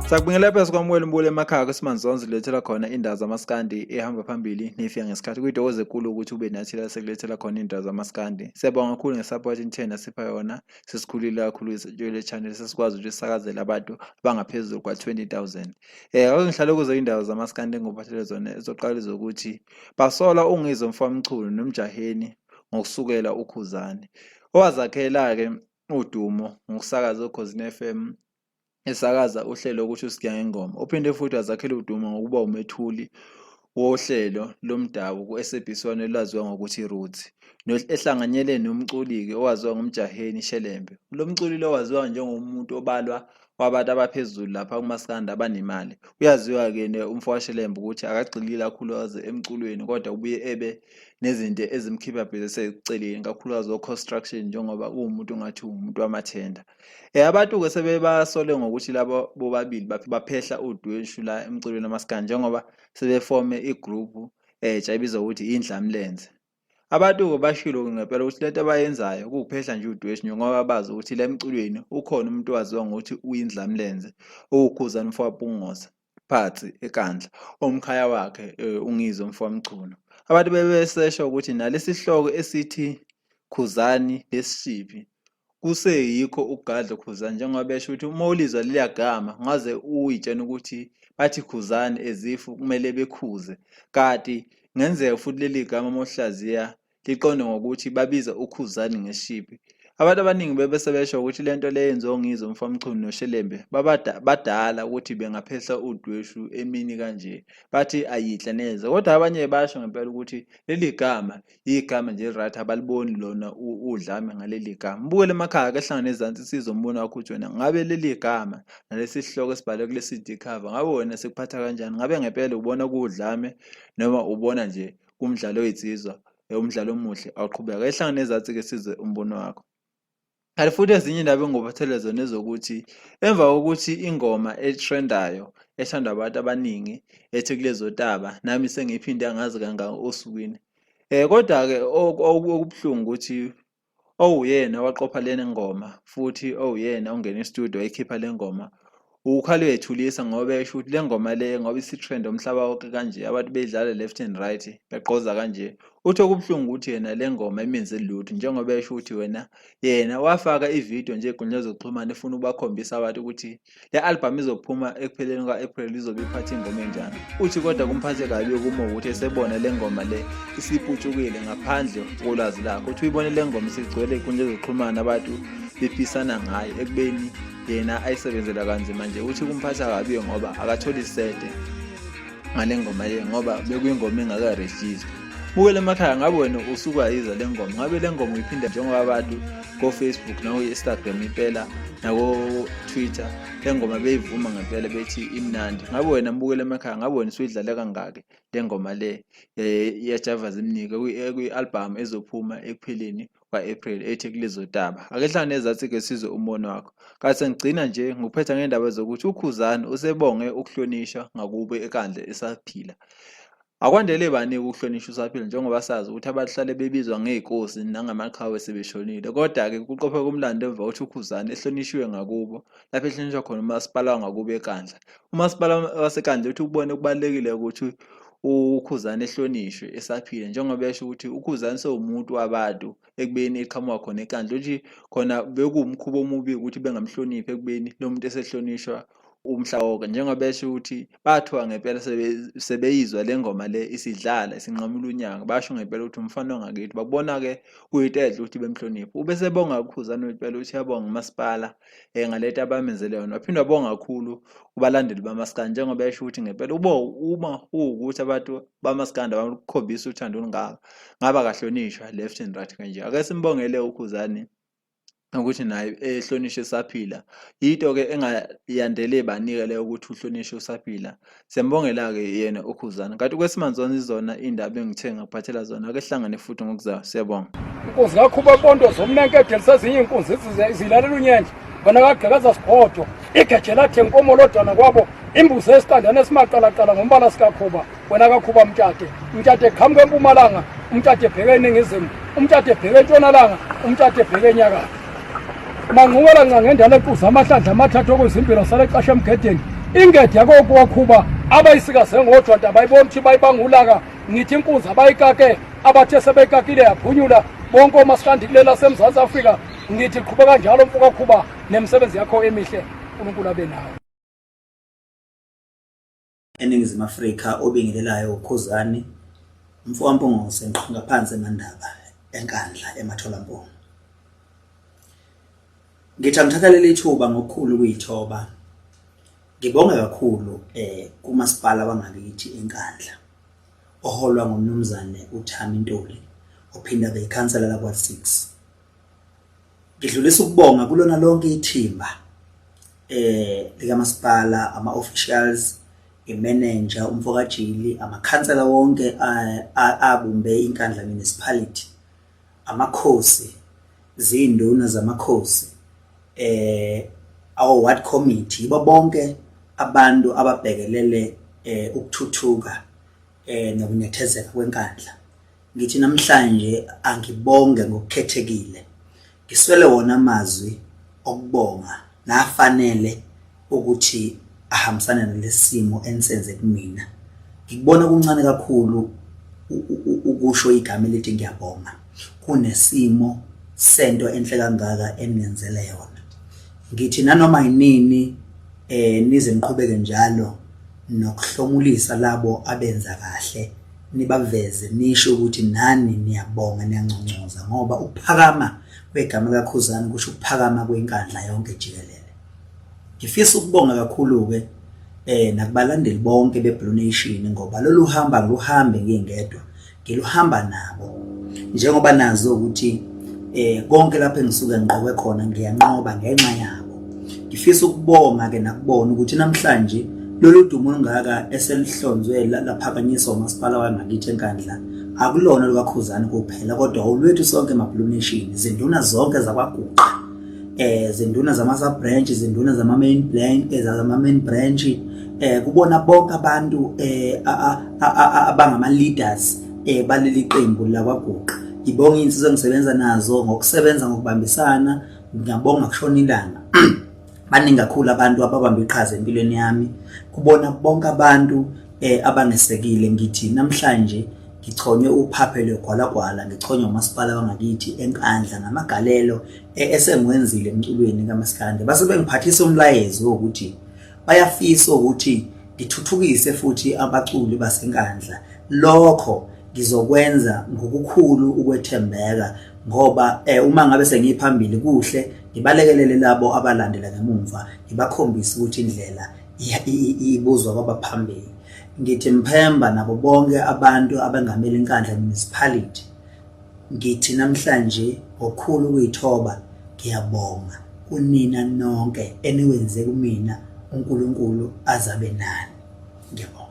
Sakubingelela phezulu kwaMweli Mbule emakhaya Esimanzonzo lethela khona indawo zamaskandi ehamba phambili nefika ngesikhathi kuyintokozo enkulu ukuthi ube nathi la sekulethela khona indawo zamaskandi. Siyabonga kakhulu ngesupport intena sipha yona sesikhulile kakhulu le channel sesikwazi ukuthi sisakazele abantu abangaphezulu kwa 20,000. Ngihlale kuzo indawo zamaskandi engobhathele zona ezoqala ukuthi basola UNgizwe mfamchunu noMjaheni ngokusukela UKhuzani. Owazakhela ke udumo ngokusakaza uKhuzani FM esakaza uhlelo lokusho siya ngengoma. Uphinde futhi wazakhela udumo ngokuba umethuli wohlelo lomdabu ku-SABC1 elaziwa ngokuthi Roots. Ehlanganyele nomculi ke owaziwa ngoMjaheni Shelembe. Lo mculi lo waziwa njengomuntu obalwa wabantu abaphezulu lapha kumaskandi abanemali. Uyaziwa ke umfowabo Shelembe ukuthi akagxilile kakhulu emculweni kodwa ubuye ebe nezinto ezimkhipha bese kakhulukazi construction njengoba umuntu ngathi umuntu wamathenda. Abantu ke sebebasole ngokuthi labo bobabili baphehla udweshu la emculweni wamaskandi njengoba sebefome igroup Jaiva ukuthi Indlamlenze. Abantu ke bashilo ngempela ukuthi lento abayenzayo ukuphehla nje udweshu njengoba bazi ukuthi la emculweni ukhona umuntu owaziwa ngokuthi uIndlamlenze UKhuzani mfowabungoza phansi eKandla omkhaya wakhe UNgizwe mfowamchunu. Abantu bebesesha ukuthi nalesihloko esithi Khuzani lesishiphi kuseyikho ugadla Khuzani njengoba besho ukuthi uma ulizwa liyagama ngaze uyitshena ukuthi bathi Khuzani ezifu kumele bekhuze kanti ngenzeka futhi leli gama mohlaziya liqonde ngokuthi babiza uKhuzani ngeshiphi. Abantu abaningi bebesebesho ukuthi lento le yenziwa uNgizwe mfamchunu noShelembe badala ukuthi bengaphehla udweshu emini kanje bathi ayihle neze kodwa abanye basho ngempela ukuthi leli gama igama nje right abaliboni lona udlame ngaleli gama. Mbukele emakhaya ke hlangana nezansi sizombona wakho wena ngabe leli gama nalesihloko esibhalwe kule CD cover ngabe wena sekuphatha kanjani, ngabe ngempela ubona kuudlame noma ubona nje kumdlalo wezizwa umdlalo omuhle awuqhubeka. Ehlangana nezansi ke size umbono wakho. Kanti futhi ezinye indaba engobhathele zona ezokuthi emva kokuthi ingoma etrendayo ethandwa abantu abaningi ethi kulezo taba nami sengiphinde angazi kangaka osukwini kodwa ke okubhlungu ukuthi oyena waqopha lena ngoma futhi oyena ongena e-studio ekhipha le ngoma ukhalo wethulisa ngoba esho ukuthi le ngoma le ngoba isitrend umhlaba wonke kanje abantu bedlala left and right beqoza kanje. Uthi okubhlungu ukuthi yena le ngoma imenze lutho njengoba esho ukuthi yena wafaka ivideo nje enkundleni zokuxhumana efuna ukubakhombisa abantu ukuthi le album izophuma ekupheleni kwa-April izobe iphatha ingoma enjani. Uthi kodwa kumphathe kabi kuma ukuthi esebona le ngoma le isiputshukile ngaphandle kolwazi lakho. Uthi uyibone le ngoma isigcwele ekundleni zokuxhumana abantu bephisana ngayo ekubeni yena ayisebenzela kanzima nje. Uthi kumphatha kabi ngoba akatholi isede ngale ngoma le ngoba bekuyingoma engaka-register. Bukele emakhaya ngabe wena usuka yiza le ngoma ngabe le ngoma uyiphinda njengoba abantu ko Facebook nawo Instagram impela nako Twitter le ngoma beyivuma ngempela bethi imnandi. Ngabe wena mbukele emakhaya ngabe wena usuyidlala kangaka le ngoma le ya Jaiva zimnike kwi-album ezophuma ekupheleni kwa-April ethi kulezo taba. Ake hlangane nezathi ke sizwe umbono wakho. Kanti sengigcina nje ngikuphetha ngendaba zokuthi uKhuzani usebonge ukuhlonishwa ngakubo eKandla esaphila. Akwandele bani ukuhlonishwa usaphila njengoba sazi ukuthi abahlale bebizwa ngeenkosi nangamaqhawe sebeshonile kodwa ke kuqophe kumlando emva ukuthi uKhuzani ehlonishwe ngakubo lapho ehlonishwa khona uMaspala ngakubo eKandla. uMaspala waseKandla uthi ukubone kubalekile ukuthi uKhuzani ehlonishwe esaphila njengoba esho ukuthi uKhuzani sewumuntu wabantu ekubeni eqhamuka khona eKandla uthi khona bekuwumkhubo omubi ukuthi bengamhloniphi ekubeni lo muntu esehlonishwa umhla wonke, njengoba besho ukuthi bathiwa ngempela sebeyizwa le ngoma le isidlala isinqamula unyaka, basho ngempela ukuthi umfana wangakithi babona-ke kuyinto enhle ukuthi bemhloniphe. Ube sebonga uKhuzani impela ukuthi yabonga uMaspala ngalento abamenzele yona, waphinde wabonga kakhulu kubalandeli bamaskandi, njengoba besho ukuthi ngempela uma kuwukuthi abantu bamaskandi abakukhombisa uthando olungaka ngaba kahlonishwa left and right kanje. Ake simbongele uKhuzani ukuthi naye ehlonishwe esaphila. Yinto-ke engayandele banika leyo ukuthi uhlonishwe usaphila. Siyambongela-ke yena uKhuzani. Kanti kwesimanzonzo izona indaba engithe ngakuphathela zona, ake sihlangane futhi ngokuzayo. Siyabonga. Inkunzi kakhuba bonto zomnenkede lisezinye inkunzi zilalela unyenje wena kagqekaza sigodo igeje lathe nkomo lodwana kwabo imbuzi esikandane esimaqalaqala ngombala sikakhuba wena kakhuba mtshate qhamuke empumalanga, umtshate ebheke eningizimu, umtshate ebheke entshonalanga, umtshate ebheke enyakatho. Manqubela ngendala enkuzi amahlandla amathathu okuzimpilo sale xasha emgedeni ingedi yakho kwakhuba abayisikaze ngodwa bayibona ukuthi bayibangulaka ngithi inkunzi abayikake abathe sebekakile yaphunyula bonke omaskandi kulela seMzantsi Afrika ngithi qhubeka kanjalo mfuka khuba nemisebenzi yakho emihle uNkulunkulu abe nawe. eNingizimu Afrika obingelelayo uKhuzani mfowampongoze ngiqhanga phansi emandaba enkandla ematholampilo. Ngithathalela ithuba ngokukhulu kuyithoba. Ngibonga kakhulu kuMaspala wangakithi enkandla oholwa ngumnumzane uThami Ntuli ophinda beyikhansela la kwa6. Ngidlulisa ukubonga kulona lonke ithimba likaMaspala, ama-officials, imanager, umfokajili, amakhansela wonke abumbe inkandla municipality, amakhosi, zinduna zamakhosi, our ward committee, bonke abantu ababhekelele ukuthuthuka nokunethezeka kwenkandla. Ngithi namhlanje angibonge ngokukhethekile. Ngiswele wona amazwi okubonga nafanele ukuthi ahambisana nalesimo ensenze kumina. Ngikubona kuncane kakhulu ukusho igama elithi ngiyabonga kunesimo sento enhle kangaka enenzele yona. Ngithi nanoma yinini nize niqhubeke njalo nokuhlomulisa labo abenza kahle, nibaveze nisho ukuthi nani niyabonga niyancongcoza ngoba ukuphakama kwegama kaKhuzani kusho ukuphakama kwenkandla yonke jikelele. Ngifisa ukubonga kakhulu ke nakubalandeli bonke beBlue Nation ngoba lolu hamba luhambe ngingedwa, ngiluhamba nabo njengoba nazo ukuthi konke lapho engisuke ngiqowe khona ngiyanqoba ngenxa yabo. Ngifisa ukubonga ke nakubona ukuthi namhlanje lolu dumo olungaka eselihlonzwe laphakanyiswa uMaspala wangakithi enkandla akulona lukaKhuzani kuphela kodwa olwethu sonke amaBlue Nation, izinduna zonke zakwaguqa, izinduna zama-sub branch, izinduna zama-main branch, kubona bonke abantu abangama-leaders baleli qembu lakwaguqa. Ngibonga insizwa engisebenza nazo ngokusebenza ngokubambisana, ngiyabonga kushona ilanga. Baningi kakhulu abantu ababamba iqhaza empilweni yami, kubona bonke abantu abangesekile. Ngithi namhlanje ngichonywe uphaphelo gwalagwala, ngichonywe uMaspala wangakithi enkandla ngamagalelo esengwenzile emculweni kaMaskandi. Base bengiphathisa umlayezo ukuthi bayafisa ukuthi ngithuthukise futhi abaculi basenkandla. Lokho ngizokwenza ngokukhulu ukwethembeka ngoba uma ngabe sengiphambili kuhle ngibalekelele labo abalandela ngemumva, ngibakhombisa ukuthi indlela ibuzwa kwabaphambili. Ngithi mphemba nabo bonke abantu abangamele inkandla municipality. Ngithi namhlanje ngokukhulu kuyithoba ngiyabonga kunina nonke eniwenze kumina, uNkulunkulu azabe nani. Ngiyabonga.